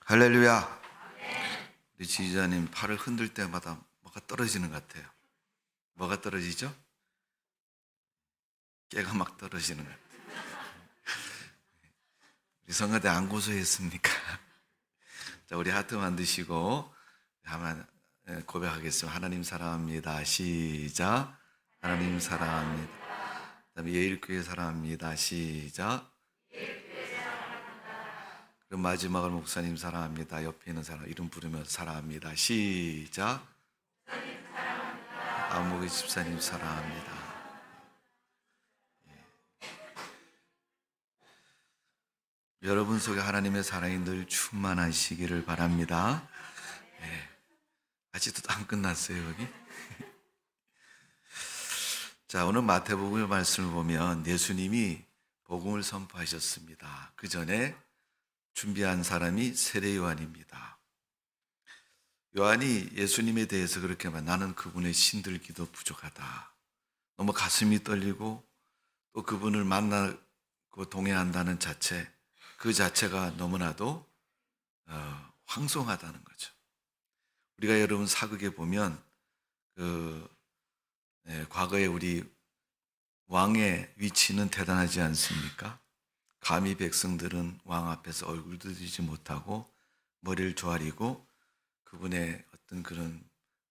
할렐루야. 우리 지휘자님 팔을 흔들 때마다 뭐가 떨어지는 것 같아요. 뭐가 떨어지죠? 깨가 막 떨어지는 것 같아요. 우리 성가대 안 고소했습니까? 자, 우리 하트 만드시고 한번 고백하겠습니다. 하나님 사랑합니다. 시작. 하나님 사랑합니다. 그다음에 예일교회 사랑합니다. 시작. 그럼 마지막으로 목사님 사랑합니다. 옆에 있는 사람 이름 부르면서 사랑합니다. 시작. 아무개 집사님 사랑합니다. 여러분 속에 하나님의 사랑이 늘 충만하시기를 바랍니다. 아직도 안 끝났어요, 여기? 자, 오늘 마태복음의 말씀을 보면 예수님이 복음을 선포하셨습니다. 그 전에 준비한 사람이 세례 요한입니다. 요한이 예수님에 대해서 그렇게 말, 나는 그분의 신들기도 부족하다. 너무 가슴이 떨리고 또 그분을 만나고 동행한다는 자체, 그 자체가 너무나도 황송하다는 거죠. 우리가 여러분 사극에 보면 과거에 우리 왕의 위치는 대단하지 않습니까? 감히 백성들은 왕 앞에서 얼굴도 들이지 못하고 머리를 조아리고 그분의 어떤 그런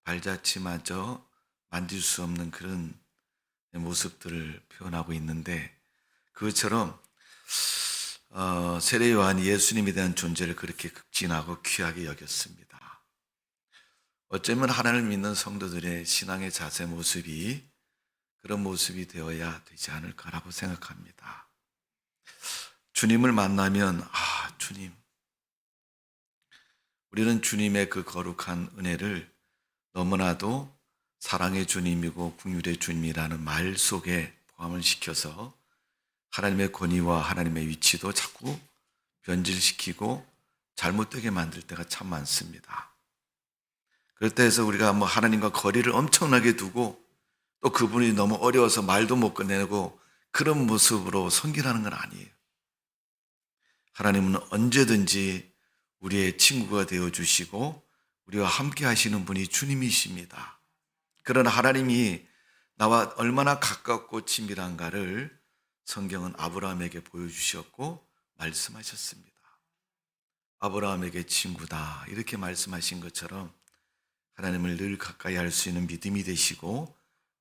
발자취마저 만질 수 없는 그런 모습들을 표현하고 있는데, 그것처럼 세례 요한이 예수님에 대한 존재를 그렇게 극진하고 귀하게 여겼습니다. 어쩌면 하나님을 믿는 성도들의 신앙의 자세 모습이 그런 모습이 되어야 되지 않을까라고 생각합니다. 주님을 만나면 주님, 우리는 주님의 그 거룩한 은혜를 너무나도 사랑의 주님이고 긍휼의 주님이라는 말 속에 포함을 시켜서 하나님의 권위와 하나님의 위치도 자꾸 변질시키고 잘못되게 만들 때가 참 많습니다. 그럴 때에서 우리가 하나님과 거리를 엄청나게 두고 또 그분이 너무 어려워서 말도 못 꺼내고 그런 모습으로 섬기라는 건 아니에요. 하나님은 언제든지 우리의 친구가 되어주시고 우리와 함께 하시는 분이 주님이십니다. 그러나 하나님이 나와 얼마나 가깝고 친밀한가를 성경은 아브라함에게 보여주셨고 말씀하셨습니다. 아브라함에게 친구다 이렇게 말씀하신 것처럼 하나님을 늘 가까이 할 수 있는 믿음이 되시고,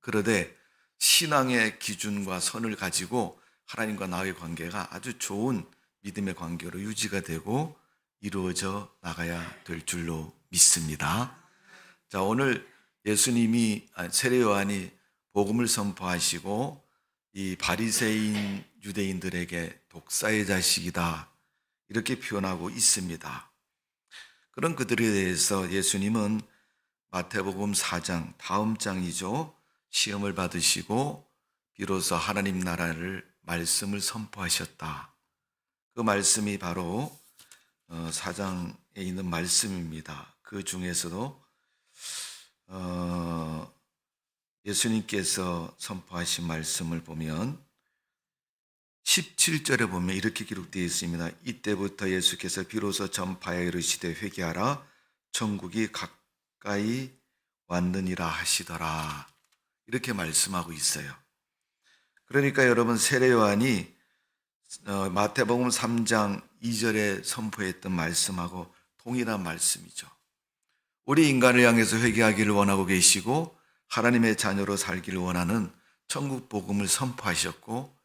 그러되 신앙의 기준과 선을 가지고 하나님과 나의 관계가 아주 좋은 믿음의 관계로 유지가 되고 이루어져 나가야 될 줄로 믿습니다. 자, 오늘 예수님이 세례 요한이 복음을 선포하시고 이 바리새인 유대인들에게 독사의 자식이다 이렇게 표현하고 있습니다. 그런 그들에 대해서 예수님은 마태복음 4장 다음 장이죠. 시험을 받으시고 비로소 하나님 나라를 말씀을 선포하셨다. 그 말씀이 바로 4장에 있는 말씀입니다. 그 중에서도 예수님께서 선포하신 말씀을 보면 17절에 보면 이렇게 기록되어 있습니다. 이때부터 예수께서 비로소 전파하여 이르시되 회개하라 천국이 가까이 왔느니라 하시더라. 이렇게 말씀하고 있어요. 그러니까 여러분 세례 요한이 마태복음 3장 2절에 선포했던 말씀하고 동일한 말씀이죠. 우리 인간을 향해서 회개하기를 원하고 계시고 하나님의 자녀로 살기를 원하는 천국 복음을 선포하셨고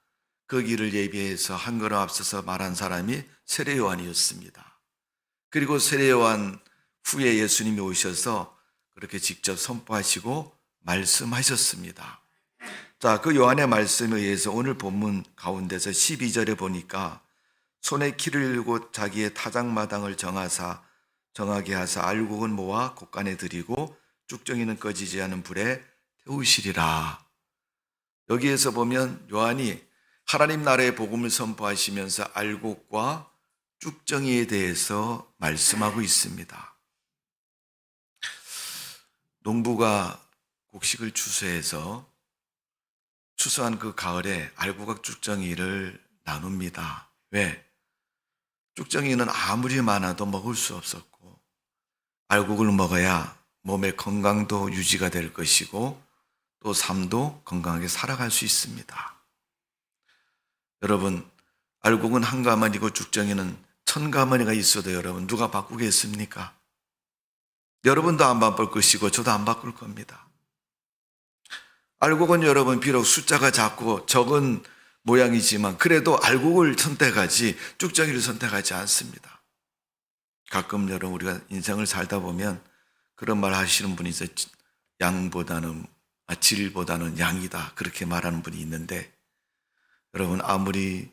그 길을 예비해서 한 걸음 앞서서 말한 사람이 세례 요한이었습니다. 그리고 세례 요한 후에 예수님이 오셔서 그렇게 직접 선포하시고 말씀하셨습니다. 자, 그 요한의 말씀에 의해서 오늘 본문 가운데서 12절에 보니까 손에 키를 들고 자기의 타작마당을 정하게 하사 알곡은 모아 곳간에 들이고 쭉정이는 꺼지지 않은 불에 태우시리라. 여기에서 보면 요한이 하나님 나라의 복음을 선포하시면서 알곡과 쭉정이에 대해서 말씀하고 있습니다. 농부가 곡식을 추수해서 추수한 그 가을에 알곡과 쭉정이를 나눕니다. 왜? 쭉정이는 아무리 많아도 먹을 수 없었고, 알곡을 먹어야 몸의 건강도 유지가 될 것이고 또 삶도 건강하게 살아갈 수 있습니다. 여러분, 알곡은 한 가마니고 쭉정이는 1000가마니가 있어도 여러분 누가 바꾸겠습니까? 여러분도 안 바꿀 것이고 저도 안 바꿀 겁니다. 알곡은 여러분 비록 숫자가 작고 적은 모양이지만 그래도 알곡을 선택하지 쭉정이를 선택하지 않습니다. 가끔 여러분 우리가 인생을 살다 보면 그런 말 하시는 분이 있어요. 질보다는 양이다, 그렇게 말하는 분이 있는데, 여러분 아무리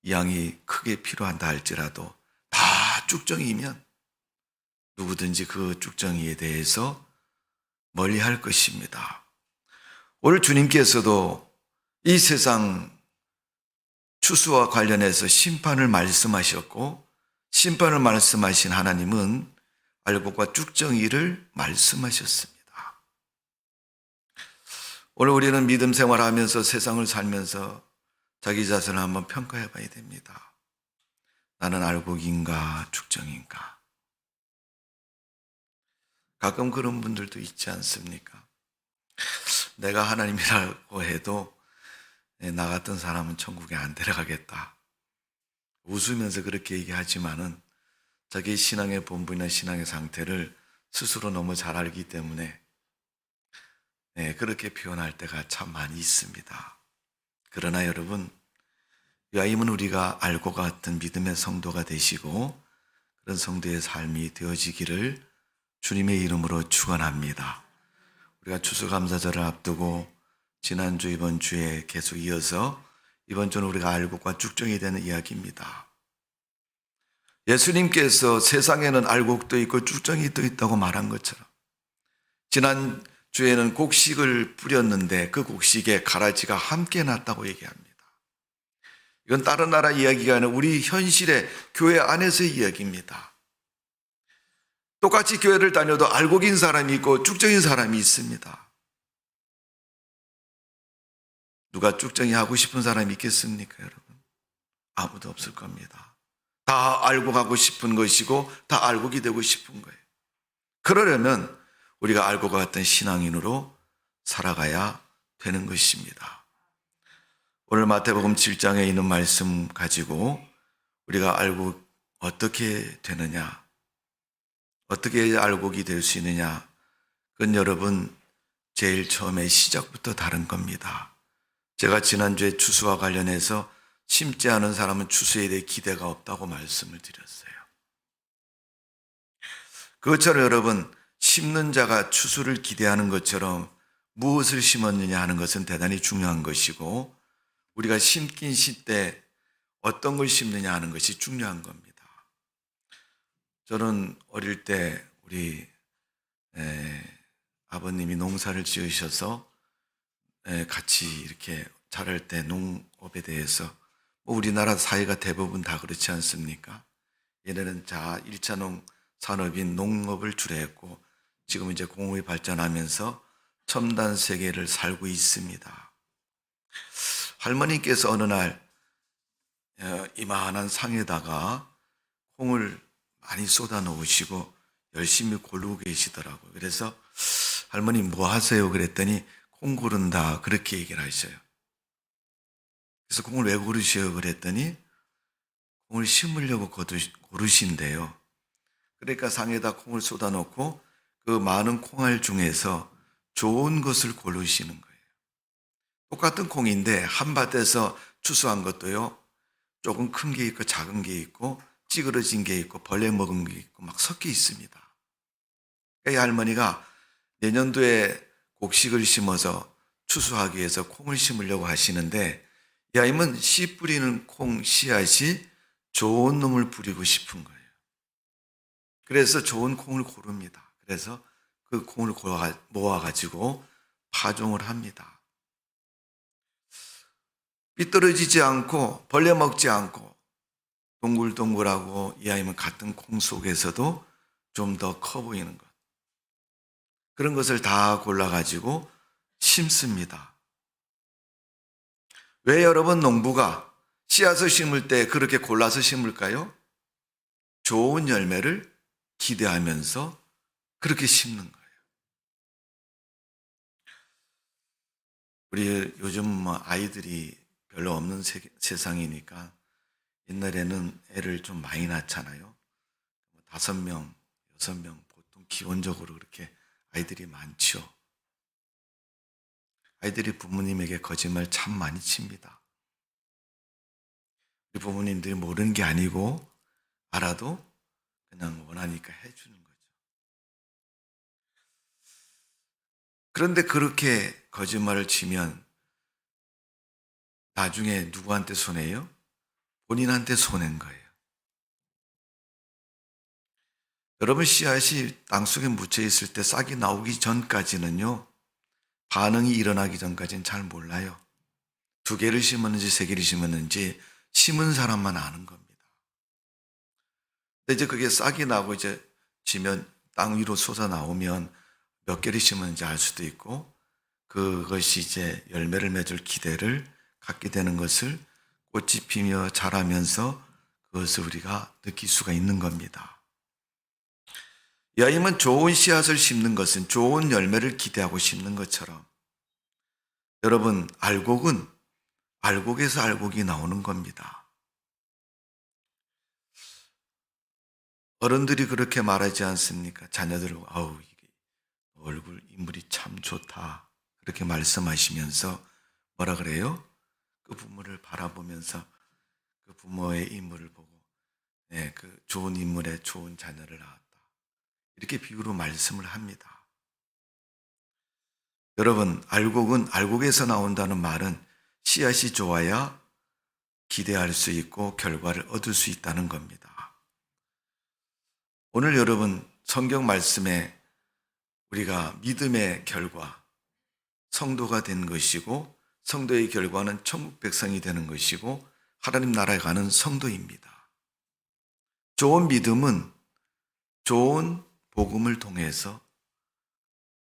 양이 크게 필요한다 할지라도 다 쭉정이면 누구든지 그 쭉정이에 대해서 멀리할 것입니다. 오늘 주님께서도 이 세상 추수와 관련해서 심판을 말씀하셨고, 심판을 말씀하신 하나님은 알곡과 쭉정이를 말씀하셨습니다. 오늘 우리는 믿음 생활하면서 세상을 살면서 자기 자신을 한번 평가해 봐야 됩니다. 나는 알곡인가 쭉정인가? 가끔 그런 분들도 있지 않습니까? 내가 하나님이라고 해도 나 같은 사람은 천국에 안 데려가겠다. 웃으면서 그렇게 얘기하지만은 자기 신앙의 본분이나 신앙의 상태를 스스로 너무 잘 알기 때문에 그렇게 표현할 때가 참 많이 있습니다. 그러나 여러분, 이왕이면 우리가 알고 같은 믿음의 성도가 되시고 그런 성도의 삶이 되어지기를 주님의 이름으로 축원합니다. 우리가 추수감사절을 앞두고 지난주 이번 주에 계속 이어서 이번 주는 우리가 알곡과 쭉정이 되는 이야기입니다. 예수님께서 세상에는 알곡도 있고 쭉정이도 있다고 말한 것처럼 지난 주에는 곡식을 뿌렸는데 그 곡식에 가라지가 함께 났다고 얘기합니다. 이건 다른 나라 이야기가 아니라 우리 현실의 교회 안에서의 이야기입니다. 똑같이 교회를 다녀도 알곡인 사람이 있고 쭉정인 사람이 있습니다. 누가 쭉정이 하고 싶은 사람이 있겠습니까, 여러분? 아무도 없을 겁니다. 다 알고 가고 싶은 것이고 다 알곡이 되고 싶은 거예요. 그러려면 우리가 알곡과 같은 신앙인으로 살아가야 되는 것입니다. 오늘 마태복음 7장에 있는 말씀 가지고 우리가 알곡 어떻게 되느냐, 어떻게 알곡이 될 수 있느냐, 그건 여러분 제일 처음에 시작부터 다른 겁니다. 제가 지난주에 추수와 관련해서 심지 않은 사람은 추수에 대해 기대가 없다고 말씀을 드렸어요. 그것처럼 여러분, 심는 자가 추수를 기대하는 것처럼 무엇을 심었느냐 하는 것은 대단히 중요한 것이고, 우리가 심긴 시때 어떤 걸 심느냐 하는 것이 중요한 겁니다. 저는 어릴 때 우리 아버님이 농사를 지으셔서 같이 이렇게 자랄 때 농업에 대해서 우리나라 사회가 대부분 다 그렇지 않습니까? 얘네는 1차 산업인 농업을 주로 했고 지금 이제 공업이 발전하면서 첨단 세계를 살고 있습니다. 할머니께서 어느 날 이만한 상에다가 콩을 많이 쏟아 놓으시고 열심히 고르고 계시더라고요. 그래서 할머니 뭐 하세요? 그랬더니 콩 고른다, 그렇게 얘기를 하셔요. 그래서 콩을 왜 고르셔요? 그랬더니 콩을 심으려고 고르신대요. 그러니까 상에다 콩을 쏟아 놓고 그 많은 콩알 중에서 좋은 것을 고르시는 거예요. 똑같은 콩인데 한 밭에서 추수한 것도요, 조금 큰 게 있고 작은 게 있고 찌그러진 게 있고 벌레 먹은 게 있고 막 섞여 있습니다. 이 할머니가 내년도에 곡식을 심어서 추수하기 위해서 콩을 심으려고 하시는데, 이 아이는 씨 뿌리는 콩 씨앗이 좋은 놈을 뿌리고 싶은 거예요. 그래서 좋은 콩을 고릅니다. 그래서 그 콩을 모아가지고 파종을 합니다. 삐뚤어지지 않고 벌레 먹지 않고 동글동글하고 이 아이는 같은 콩 속에서도 좀 더 커 보이는 것, 그런 것을 다 골라가지고 심습니다. 왜 여러분 농부가 씨앗을 심을 때 그렇게 골라서 심을까요? 좋은 열매를 기대하면서 그렇게 심는 거예요. 우리 요즘 뭐 아이들이 별로 없는 세상이니까 옛날에는 애를 좀 많이 낳잖아요. 5명, 6명 보통 기본적으로 그렇게 아이들이 많죠. 아이들이 부모님에게 거짓말 참 많이 칩니다. 우리 부모님들이 모르는 게 아니고 알아도 그냥 원하니까 해주는 거죠. 그런데 그렇게 거짓말을 치면 나중에 누구한테 손해요? 본인한테 손해인 거예요. 여러분, 씨앗이 땅속에 묻혀 있을 때 싹이 나오기 전까지는요, 반응이 일어나기 전까지는 잘 몰라요. 2개를 심었는지 3개를 심었는지 심은 사람만 아는 겁니다. 근데 이제 그게 싹이 나고 이제 지면 땅 위로 솟아 나오면 몇 개를 심었는지 알 수도 있고, 그것이 이제 열매를 맺을 기대를 갖게 되는 것을 꽃이 피며 자라면서 그것을 우리가 느낄 수가 있는 겁니다. 여임은 좋은 씨앗을 심는 것은 좋은 열매를 기대하고 심는 것처럼, 여러분, 알곡은 알곡에서 알곡이 나오는 겁니다. 어른들이 그렇게 말하지 않습니까? 자녀들, 아우, 이게 얼굴 인물이 참 좋다, 그렇게 말씀하시면서 뭐라 그래요? 그 부모를 바라보면서 그 부모의 인물을 보고, 네, 그 좋은 인물에 좋은 자녀를 낳았다, 이렇게 비유로 말씀을 합니다. 여러분, 알곡은 알곡에서 나온다는 말은 씨앗이 좋아야 기대할 수 있고 결과를 얻을 수 있다는 겁니다. 오늘 여러분, 성경 말씀에 우리가 믿음의 결과, 성도가 된 것이고, 성도의 결과는 천국 백성이 되는 것이고, 하나님 나라에 가는 성도입니다. 좋은 믿음은 좋은 복음을 통해서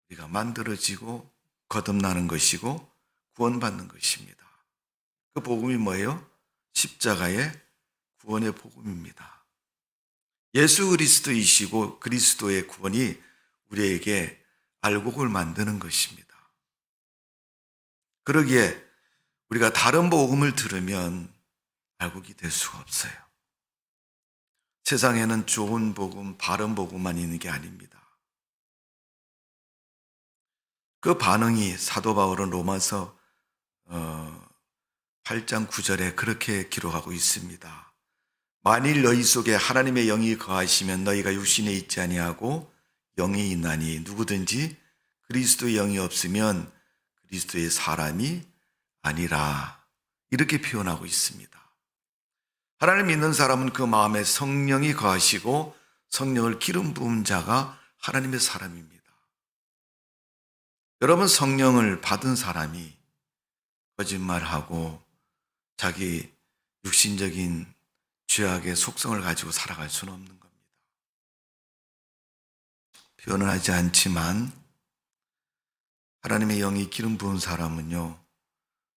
우리가 만들어지고 거듭나는 것이고 구원받는 것입니다. 그 복음이 뭐예요? 십자가의 구원의 복음입니다. 예수 그리스도이시고 그리스도의 구원이 우리에게 알곡을 만드는 것입니다. 그러기에 우리가 다른 복음을 들으면 알곡이 될 수가 없어요. 세상에는 좋은 복음, 바른 복음만 있는 게 아닙니다. 그 반응이 사도 바울은 로마서 8장 9절에 그렇게 기록하고 있습니다. 만일 너희 속에 하나님의 영이 거하시면 너희가 육신에 있지 아니하고 영이 있나니, 누구든지 그리스도의 영이 없으면 그리스도의 사람이 아니라, 이렇게 표현하고 있습니다. 하나님 믿는 사람은 그 마음에 성령이 거하시고 성령을 기름 부은 자가 하나님의 사람입니다. 여러분, 성령을 받은 사람이 거짓말하고 자기 육신적인 죄악의 속성을 가지고 살아갈 수는 없는 겁니다. 표현은 하지 않지만 하나님의 영이 기름 부은 사람은요,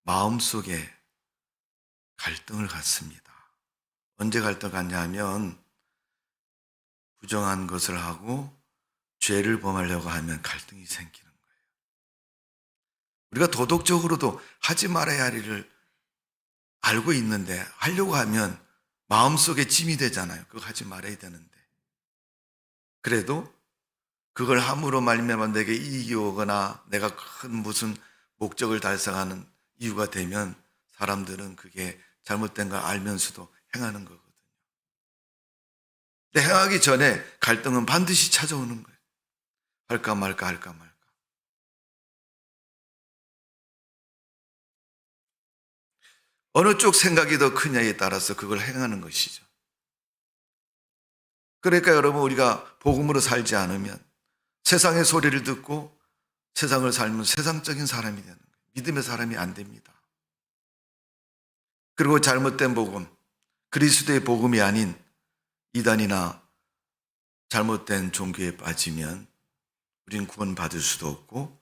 마음속에 갈등을 갖습니다. 언제 갈등 갖냐 하면 부정한 것을 하고 죄를 범하려고 하면 갈등이 생기는 거예요. 우리가 도덕적으로도 하지 말아야 할 일을 알고 있는데 하려고 하면 마음속에 짐이 되잖아요. 그거 하지 말아야 되는데. 그래도 그걸 함으로 말미암아 내게 이익이 오거나 내가 큰 무슨 목적을 달성하는 이유가 되면 사람들은 그게 잘못된 걸 알면서도 행하는 거거든요. 근데 행하기 전에 갈등은 반드시 찾아오는 거예요. 할까 말까 할까 말까. 어느 쪽 생각이 더 크냐에 따라서 그걸 행하는 것이죠. 그러니까 여러분, 우리가 복음으로 살지 않으면, 세상의 소리를 듣고 세상을 살면 세상적인 사람이 되는 거예요. 믿음의 사람이 안 됩니다. 그리고 잘못된 복음, 그리스도의 복음이 아닌 이단이나 잘못된 종교에 빠지면 우리는 구원받을 수도 없고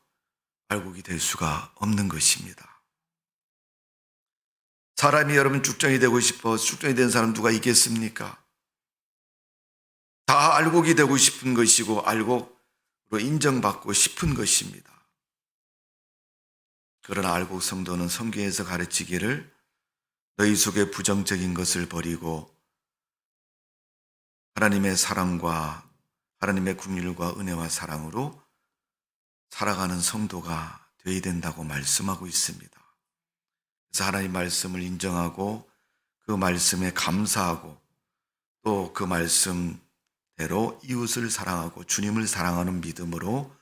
알곡이 될 수가 없는 것입니다. 사람이 여러분 죽정이 되고 싶어 죽정이 된 사람 누가 있겠습니까? 다 알곡이 되고 싶은 것이고 알곡으로 인정받고 싶은 것입니다. 그러나 알곡 성도는 성경에서 가르치기를 너희 속에 부정적인 것을 버리고 하나님의 사랑과 하나님의 긍휼과 은혜와 사랑으로 살아가는 성도가 되어야 된다고 말씀하고 있습니다. 그래서 하나님 말씀을 인정하고 그 말씀에 감사하고 또 그 말씀대로 이웃을 사랑하고 주님을 사랑하는 믿음으로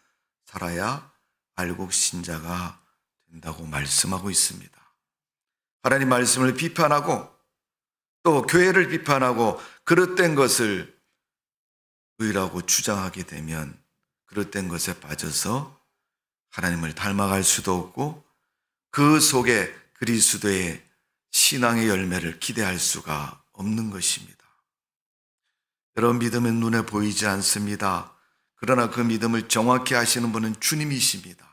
살아야 알곡 신자가 된다고 말씀하고 있습니다. 하나님 말씀을 비판하고 또 교회를 비판하고 그릇된 것을 의라고 주장하게 되면 그릇된 것에 빠져서 하나님을 닮아갈 수도 없고 그 속에 그리스도의 신앙의 열매를 기대할 수가 없는 것입니다. 여러분, 믿음은 눈에 보이지 않습니다. 그러나 그 믿음을 정확히 하시는 분은 주님이십니다.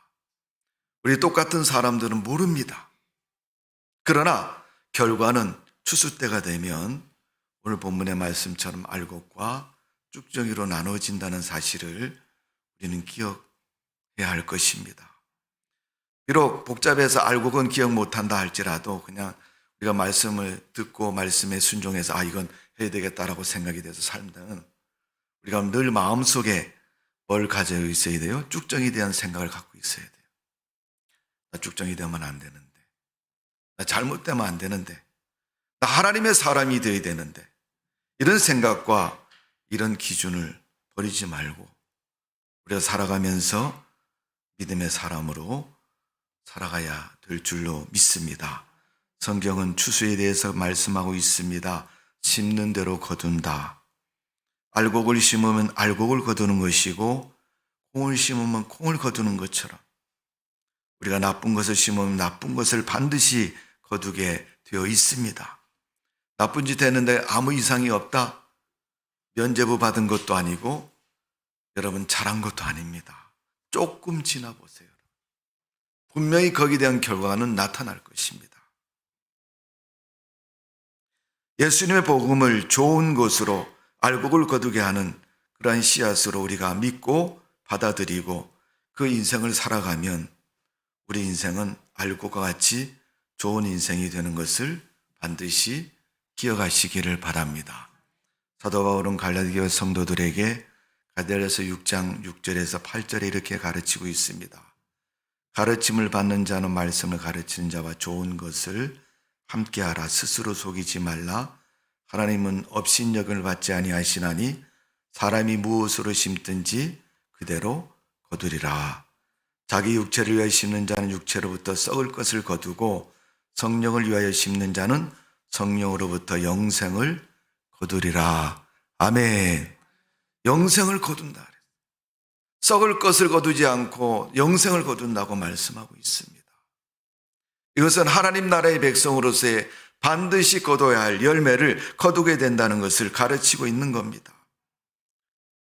우리 똑같은 사람들은 모릅니다. 그러나 결과는 추수 때가 되면 오늘 본문의 말씀처럼 알곡과 쭉정이로 나눠진다는 사실을 우리는 기억해야 할 것입니다. 비록 복잡해서 알곡은 기억 못한다 할지라도 그냥 우리가 말씀을 듣고 말씀에 순종해서 이건 해야 되겠다라고 생각이 돼서 살면 우리가 늘 마음속에 뭘 가지고 있어야 돼요? 쭉정이에 대한 생각을 갖고 있어야 돼요. 나 쭉정이 되면 안 되는데, 나 잘못되면 안 되는데, 나 하나님의 사람이 되어야 되는데, 이런 생각과 이런 기준을 버리지 말고 우리가 살아가면서 믿음의 사람으로 살아가야 될 줄로 믿습니다. 성경은 추수에 대해서 말씀하고 있습니다. 심는 대로 거둔다. 알곡을 심으면 알곡을 거두는 것이고 콩을 심으면 콩을 거두는 것처럼 우리가 나쁜 것을 심으면 나쁜 것을 반드시 거두게 되어 있습니다. 나쁜 짓 했는데 아무 이상이 없다. 면죄부 받은 것도 아니고 여러분 잘한 것도 아닙니다. 조금 지나보세요. 분명히 거기에 대한 결과는 나타날 것입니다. 예수님의 복음을 좋은 것으로 알곡을 거두게 하는 그러한 씨앗으로 우리가 믿고 받아들이고 그 인생을 살아가면 우리 인생은 알곡과 같이 좋은 인생이 되는 것을 반드시 기억하시기를 바랍니다. 사도 바울은 갈라디아 성도들에게 갈라디아서 6장 6절에서 8절에 이렇게 가르치고 있습니다. 가르침을 받는 자는 말씀을 가르치는 자와 좋은 것을 함께하라. 스스로 속이지 말라. 하나님은 업신여김을 받지 아니하시나니 사람이 무엇으로 심든지 그대로 거두리라. 자기 육체를 위하여 심는 자는 육체로부터 썩을 것을 거두고 성령을 위하여 심는 자는 성령으로부터 영생을 거두리라. 아멘. 영생을 거둔다. 썩을 것을 거두지 않고 영생을 거둔다고 말씀하고 있습니다. 이것은 하나님 나라의 백성으로서의 반드시 거둬야 할 열매를 거두게 된다는 것을 가르치고 있는 겁니다.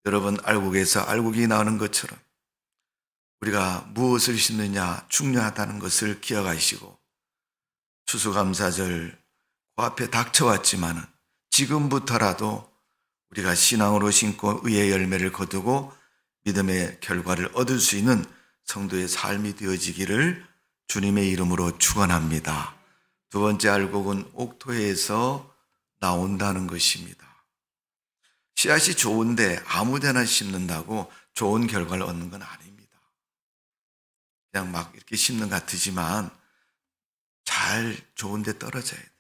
여러분, 알곡에서 알곡이 나오는 것처럼 우리가 무엇을 심느냐 중요하다는 것을 기억하시고 추수감사절 코앞에 닥쳐왔지만은 지금부터라도 우리가 신앙으로 심고 의의 열매를 거두고 믿음의 결과를 얻을 수 있는 성도의 삶이 되어지기를 주님의 이름으로 축원합니다. 두 번째 알곡은 옥토에서 나온다는 것입니다. 씨앗이 좋은데 아무데나 심는다고 좋은 결과를 얻는 건 아닙니다. 그냥 막 이렇게 심는 것 같으지만 잘 좋은데 떨어져야 돼.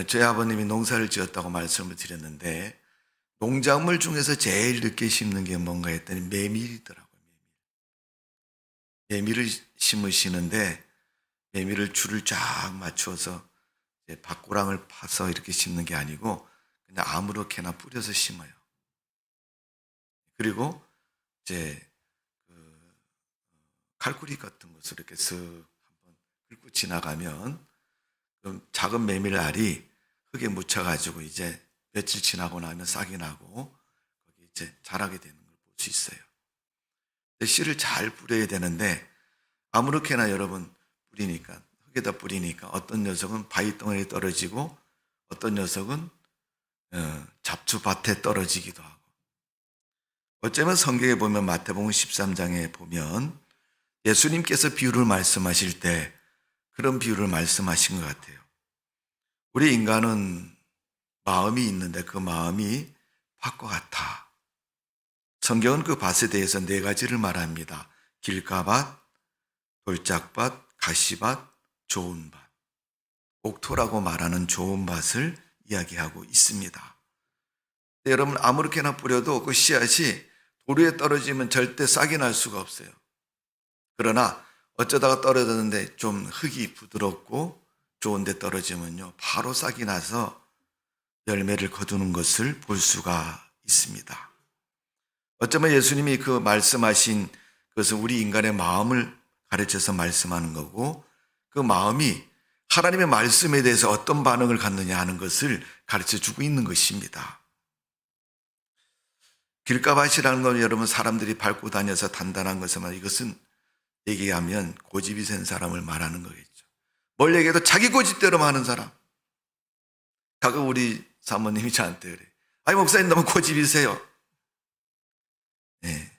저희 아버님이 농사를 지었다고 말씀을 드렸는데 농작물 중에서 제일 늦게 심는 게 뭔가 했더니 메밀이더라고요. 메밀을 심으시는데 메밀을 줄을 쫙 맞추어서 밭고랑을 파서 이렇게 심는 게 아니고 그냥 아무렇게나 뿌려서 심어요. 그리고 이제 칼꾸리 같은 것을 이렇게 쓱 한번 긁고 지나가면 작은 메밀알이 흙에 묻혀가지고 이제 며칠 지나고 나면 싹이 나고 거기 이제 자라게 되는 걸 볼 수 있어요. 씨를 잘 뿌려야 되는데 아무렇게나 여러분 뿌리니까 흙에다 뿌리니까 어떤 녀석은 바위덩어리에 떨어지고 어떤 녀석은 잡초밭에 떨어지기도 하고, 어쩌면 성경에 보면 마태복음 13장에 보면 예수님께서 비유를 말씀하실 때 그런 비유를 말씀하신 것 같아요. 우리 인간은 마음이 있는데 그 마음이 밭과 같아. 성경은 그 밭에 대해서 네 가지를 말합니다. 길가밭, 돌짝밭, 가시밭, 좋은 밭. 옥토라고 말하는 좋은 밭을 이야기하고 있습니다. 여러분, 아무렇게나 뿌려도 그 씨앗이 돌 위에 떨어지면 절대 싹이 날 수가 없어요. 그러나 어쩌다가 떨어졌는데 좀 흙이 부드럽고 좋은 데 떨어지면요, 바로 싹이 나서 열매를 거두는 것을 볼 수가 있습니다. 어쩌면 예수님이 그 말씀하신 그것은 우리 인간의 마음을 가르쳐서 말씀하는 거고, 그 마음이 하나님의 말씀에 대해서 어떤 반응을 갖느냐 하는 것을 가르쳐 주고 있는 것입니다. 길가밭이라는 건 여러분, 사람들이 밟고 다녀서 단단한 것이지만 이것은 얘기하면 고집이 센 사람을 말하는 거겠죠. 뭘 얘기해도 자기 고집대로만 하는 사람. 가끔 우리 사모님이 저한테 그래. 아니, 목사님 너무 고집이세요. 네.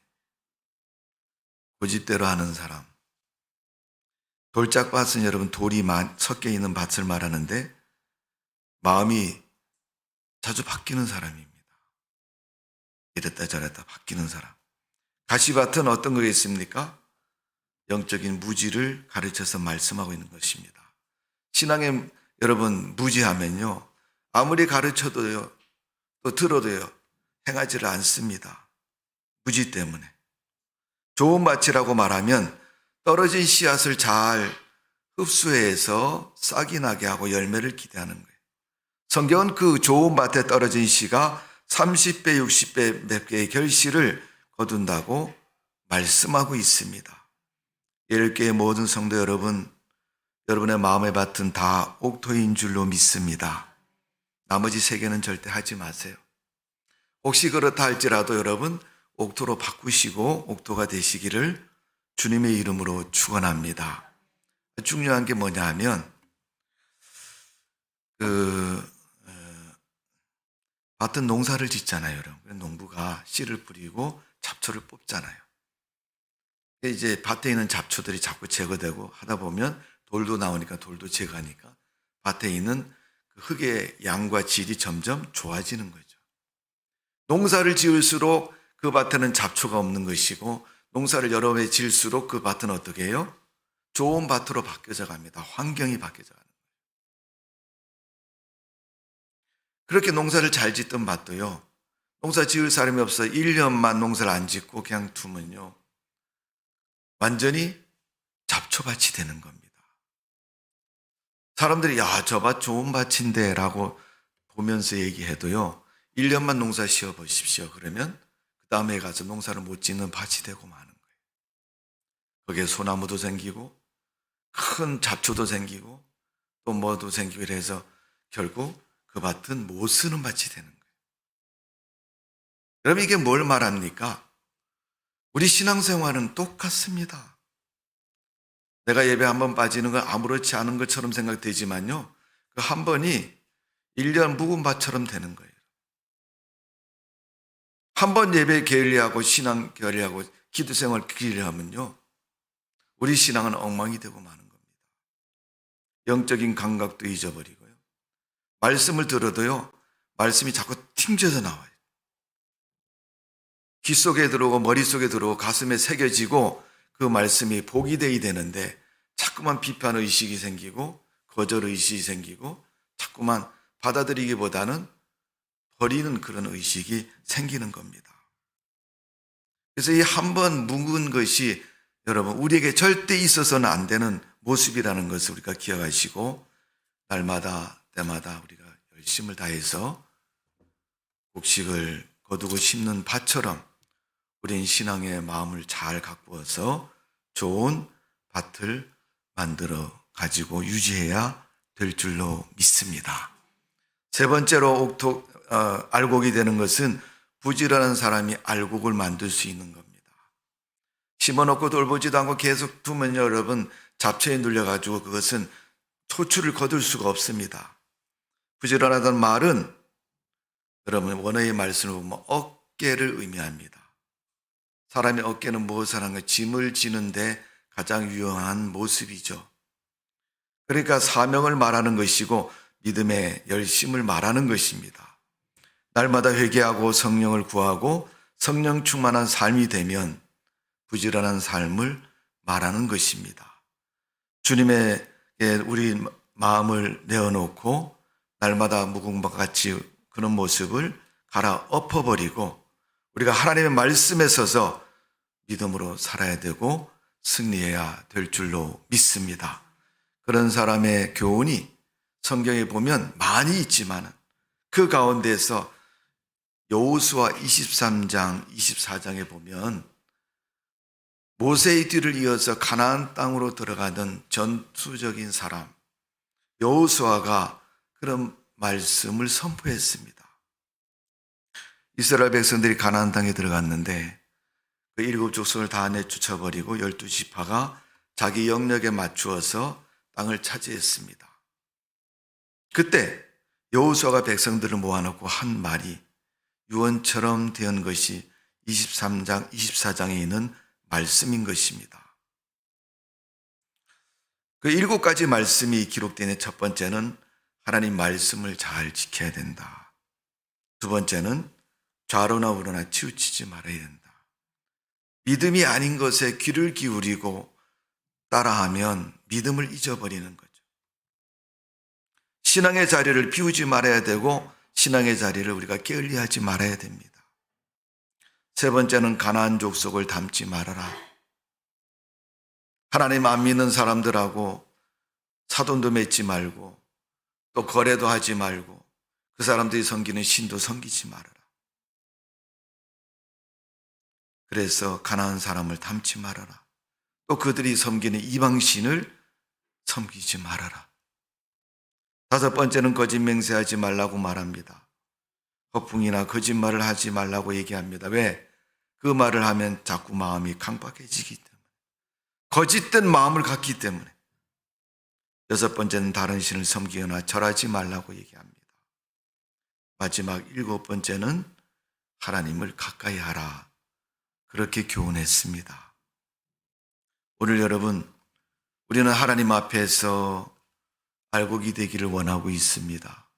고집대로 하는 사람. 돌짝밭은 여러분, 돌이 섞여 있는 밭을 말하는데 마음이 자주 바뀌는 사람입니다. 이랬다 저랬다 바뀌는 사람. 가시밭은 어떤 거겠습니까? 영적인 무지를 가르쳐서 말씀하고 있는 것입니다. 신앙에 여러분, 무지하면요, 아무리 가르쳐도요, 또 들어도요, 행하지를 않습니다. 무지 때문에. 좋은 밭이라고 말하면 떨어진 씨앗을 잘 흡수해서 싹이 나게 하고 열매를 기대하는 거예요. 성경은 그 좋은 밭에 떨어진 씨가 30배, 60배 몇 개의 결실을 거둔다고 말씀하고 있습니다. 예일교회 모든 성도 여러분, 여러분의 마음의 밭은 다 옥토인 줄로 믿습니다. 나머지 세 개는 절대 하지 마세요. 혹시 그렇다 할지라도 여러분, 옥토로 바꾸시고 옥토가 되시기를 주님의 이름으로 축원합니다. 중요한 게 뭐냐 하면 밭은 농사를 짓잖아요, 여러분. 농부가 씨를 뿌리고 잡초를 뽑잖아요. 이제 밭에 있는 잡초들이 자꾸 제거되고 하다 보면 돌도 나오니까 돌도 제거하니까 밭에 있는 그 흙의 양과 질이 점점 좋아지는 거죠. 농사를 지을수록 그 밭에는 잡초가 없는 것이고, 농사를 여러 배 지을수록 그 밭은 어떻게 해요? 좋은 밭으로 바뀌어져 갑니다. 환경이 바뀌어져 가는 거예요. 그렇게 농사를 잘 짓던 밭도요, 농사 지을 사람이 없어 1년만 농사를 안 짓고 그냥 두면요, 완전히 잡초밭이 되는 겁니다. 사람들이 야, 저 밭 좋은 밭인데 라고 보면서 얘기해도요, 1년만 농사 지어 보십시오. 그러면 그 다음에 가서 농사를 못 짓는 밭이 되고 마는 거예요. 거기에 소나무도 생기고 큰 잡초도 생기고 또 뭐도 생기고 이래서 결국 그 밭은 못 쓰는 밭이 되는 거예요. 여러분, 이게 뭘 말합니까? 우리 신앙생활은 똑같습니다. 내가 예배 한 번 빠지는 건 아무렇지 않은 것처럼 생각되지만요, 그 한 번이 1년 묵은 밭처럼 되는 거예요. 한 번 예배 게을리하고 신앙 게을리하고 기도생활 게을리하면요, 우리 신앙은 엉망이 되고 마는 겁니다. 영적인 감각도 잊어버리고요, 말씀을 들어도요, 말씀이 자꾸 튕겨져 나와요. 귀 속에 들어오고 머릿속에 들어오고 가슴에 새겨지고 그 말씀이 복이 되어야 되는데 자꾸만 비판 의식이 생기고 거절 의식이 생기고 자꾸만 받아들이기보다는 버리는 그런 의식이 생기는 겁니다. 그래서 이 한 번 묵은 것이 여러분, 우리에게 절대 있어서는 안 되는 모습이라는 것을 우리가 기억하시고, 날마다 때마다 우리가 열심을 다해서 곡식을 거두고 심는 밭처럼 우린 신앙의 마음을 잘 가꾸어서 좋은 밭을 만들어 가지고 유지해야 될 줄로 믿습니다. 세 번째로 알곡이 되는 것은 부지런한 사람이 알곡을 만들 수 있는 겁니다. 심어놓고 돌보지도 않고 계속 두면 여러분, 잡초에 눌려가지고 그것은 소출을 거둘 수가 없습니다. 부지런하다는 말은 여러분 원어의 말씀을 보면 어깨를 의미합니다. 사람의 어깨는 무엇을 하는 가 짐을 지는데 가장 유용한 모습이죠. 그러니까 사명을 말하는 것이고 믿음의 열심을 말하는 것입니다. 날마다 회개하고 성령을 구하고 성령 충만한 삶이 되면 부지런한 삶을 말하는 것입니다. 주님에게 우리 마음을 내어놓고 날마다 무궁화같이 그런 모습을 갈아엎어버리고 우리가 하나님의 말씀에 서서 믿음으로 살아야 되고 승리해야 될 줄로 믿습니다. 그런 사람의 교훈이 성경에 보면 많이 있지만 그 가운데서 여호수아 23장, 24장에 보면 모세의 뒤를 이어서 가나안 땅으로 들어가는 전투적인 사람 여호수아가 그런 말씀을 선포했습니다. 이스라엘 백성들이 가나안 땅에 들어갔는데 그 7족속을 다 내쫓아버리고 12지파가 자기 영역에 맞추어서 땅을 차지했습니다. 그때 여호수아가 백성들을 모아놓고 한 말이 유언처럼 된 것이 23장, 24장에 있는 말씀인 것입니다. 그 7가지 말씀이 기록된 첫 번째는 하나님 말씀을 잘 지켜야 된다. 두 번째는 좌로나 우로나 치우치지 말아야 된다. 믿음이 아닌 것에 귀를 기울이고 따라하면 믿음을 잊어버리는 거죠. 신앙의 자리를 비우지 말아야 되고 신앙의 자리를 우리가 게을리하지 말아야 됩니다. 세 번째는 가나안 족속을 닮지 말아라. 하나님 안 믿는 사람들하고 사돈도 맺지 말고 또 거래도 하지 말고 그 사람들이 섬기는 신도 섬기지 말아라. 그래서 가나안 사람을 닮지 말아라. 또 그들이 섬기는 이방신을 섬기지 말아라. 다섯 번째는 거짓 맹세하지 말라고 말합니다. 허풍이나 거짓말을 하지 말라고 얘기합니다. 왜? 그 말을 하면 자꾸 마음이 강박해지기 때문에. 거짓된 마음을 갖기 때문에. 여섯 번째는 다른 신을 섬기거나 절하지 말라고 얘기합니다. 마지막 7번째는 하나님을 가까이 하라. 그렇게 교훈했습니다. 오늘 여러분, 우리는 하나님 앞에서 알곡이 되기를 원하고 있습니다.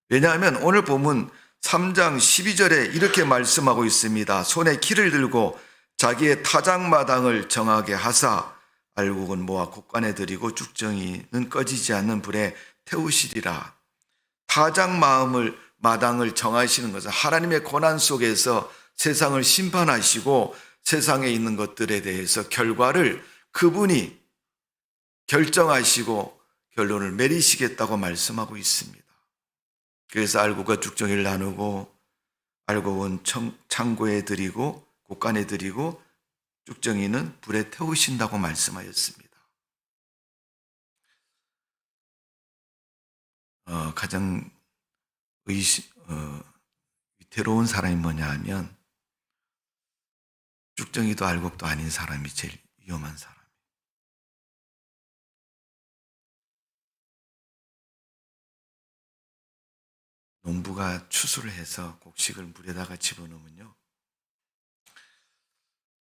왜냐하면 오늘 본문 3장 12절에 이렇게 말씀하고 있습니다. 손에 키를 들고 자기의 타작마당을 정하게 하사 알곡은 모아 곡간에 들이고 쭉정이는 꺼지지 않는 불에 태우시리라. 타작마당을 정하시는 것은 하나님의 고난 속에서 세상을 심판하시고 세상에 있는 것들에 대해서 결과를 그분이 결정하시고 결론을 내리시겠다고 말씀하고 있습니다. 그래서 알곡과 쭉정이를 나누고 알곡은 창고에 들이고 곡간에 들이고 쭉정이는 불에 태우신다고 말씀하였습니다. 가장 위태로운 사람이 뭐냐 하면 쭉정이도 알곡도 아닌 사람이 제일 위험한 사람. 농부가 추수를 해서 곡식을 물에다가 집어넣으면요.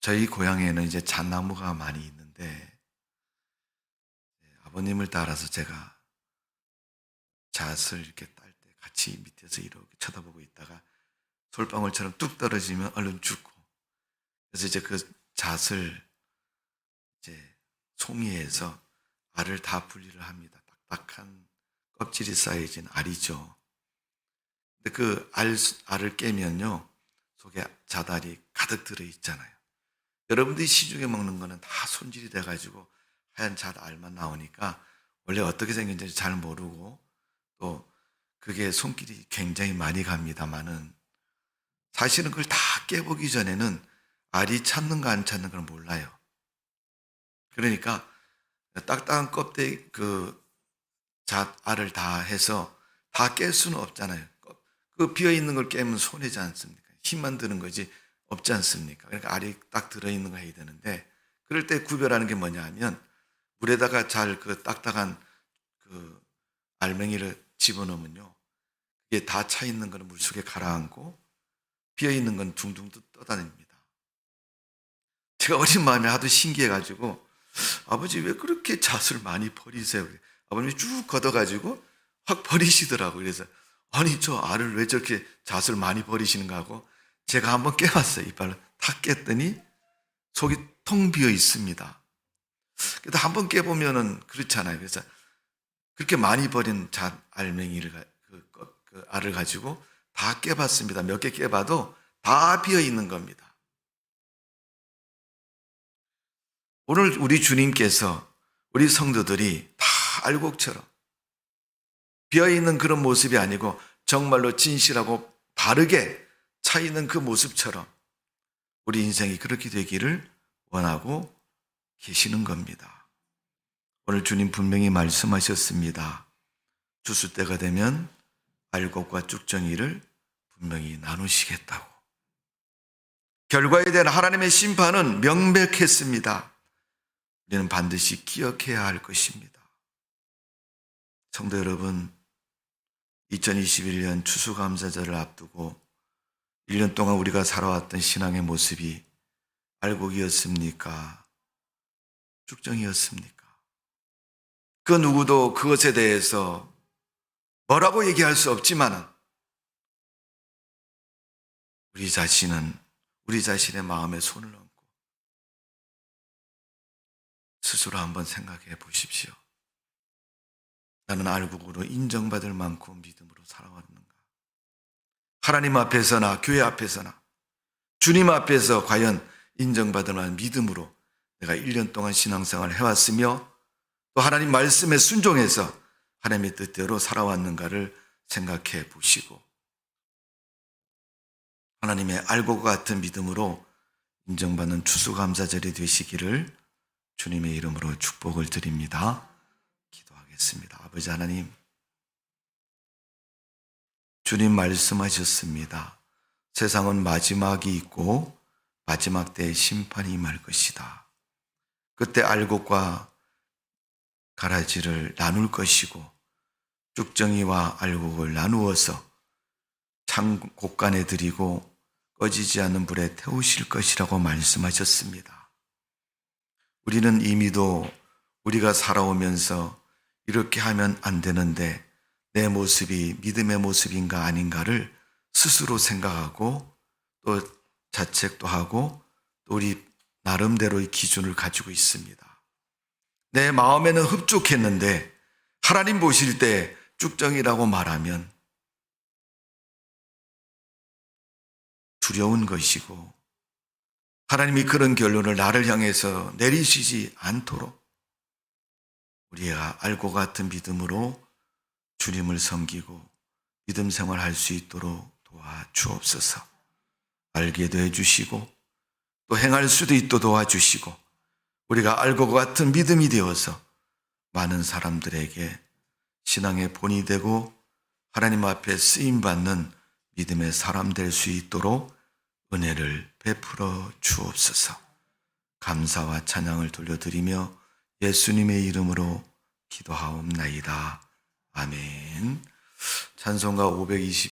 저희 고향에는 이제 잣나무가 많이 있는데 아버님을 따라서 제가 잣을 이렇게 딸 때 같이 밑에서 이렇게 쳐다보고 있다가 솔방울처럼 뚝 떨어지면 얼른 죽고 그래서 이제 그 잣을 이제 송이해서 알을 다 분리를 합니다. 딱딱한 껍질이 쌓여진 알이죠. 근데 그 알을 깨면요 속에 잣알이 가득 들어 있잖아요. 여러분들이 시중에 먹는 거는 다 손질이 돼가지고 하얀 잣알만 나오니까 원래 어떻게 생긴지 잘 모르고 또 그게 손길이 굉장히 많이 갑니다만은 사실은 그걸 다 깨보기 전에는 알이 찾는가 안 찾는 걸 몰라요. 그러니까 딱딱한 껍데기 그 잣알을 다 해서 다 깰 수는 없잖아요. 그 비어있는 걸 깨면 손해지 않습니까? 힘만 드는 거지 없지 않습니까? 그러니까 알이 딱 들어있는 거 해야 되는데 그럴 때 구별하는 게 뭐냐 하면 물에다가 잘 그 딱딱한 그 알맹이를 집어넣으면요. 이게 다 차 있는 건 물속에 가라앉고 비어 있는 건 둥둥 떠다닙니다. 제가 어린 마음에 하도 신기해가지고 아버지 왜 그렇게 잣을 많이 버리세요? 아버님이 쭉 걷어가지고 확 버리시더라고요. 그래서 아니 저 알을 왜 저렇게 잣을 많이 버리시는가 하고 제가 한번 깨봤어요. 이빨로 탁 깼더니 속이 텅 비어 있습니다. 그래도 한번 깨보면은 그렇잖아요. 그래서 그렇게 많이 버린 잣 알맹이를 그 알을 가지고 다 깨봤습니다. 몇 개 깨봐도 다 비어 있는 겁니다. 오늘 우리 주님께서 우리 성도들이 다 알곡처럼 비어있는 그런 모습이 아니고 정말로 진실하고 바르게 차있는 그 모습처럼 우리 인생이 그렇게 되기를 원하고 계시는 겁니다. 오늘 주님 분명히 말씀하셨습니다. 주수 때가 되면 알곡과 쭉정이를 분명히 나누시겠다고. 결과에 대한 하나님의 심판은 명백했습니다. 우리는 반드시 기억해야 할 것입니다. 성도 여러분, 2021년 추수감사절을 앞두고 1년 동안 우리가 살아왔던 신앙의 모습이 알곡이었습니까? 쭉정이었습니까? 그 누구도 그것에 대해서 뭐라고 얘기할 수 없지만 우리 자신은 우리 자신의 마음에 손을 얹고 스스로 한번 생각해 보십시오. 나는 알곡으로 인정받을 만큼 믿음으로 살아왔는가? 하나님 앞에서나 교회 앞에서나 주님 앞에서 과연 인정받을 만한 믿음으로 내가 1년 동안 신앙생활을 해왔으며 또 하나님 말씀에 순종해서 하나님의 뜻대로 살아왔는가를 생각해 보시고 하나님의 알곡과 같은 믿음으로 인정받는 추수감사절이 되시기를 주님의 이름으로 축복을 드립니다. 기도하겠습니다. 아버지 하나님, 주님 말씀하셨습니다. 세상은 마지막이 있고 마지막 때에 심판이 임할 것이다. 그때 알곡과 가라지를 나눌 것이고 쭉정이와 알곡을 나누어서 창 곳간에 드리고 꺼지지 않는 불에 태우실 것이라고 말씀하셨습니다. 우리는 이미도 우리가 살아오면서 이렇게 하면 안 되는데 내 모습이 믿음의 모습인가 아닌가를 스스로 생각하고 또 자책도 하고 또 우리 나름대로의 기준을 가지고 있습니다. 내 마음에는 흡족했는데 하나님 보실 때 쭉정이라고 말하면 두려운 것이고 하나님이 그런 결론을 나를 향해서 내리시지 않도록 우리가 알고 같은 믿음으로 주님을 섬기고 믿음 생활할 수 있도록 도와주옵소서. 알게도 해주시고 또 행할 수도 있도록 도와주시고 우리가 알고 같은 믿음이 되어서 많은 사람들에게 신앙의 본이 되고 하나님 앞에 쓰임받는 믿음의 사람 될 수 있도록 은혜를 베풀어 주옵소서. 감사와 찬양을 돌려드리며 예수님의 이름으로 기도하옵나이다. 아멘. 찬송가 520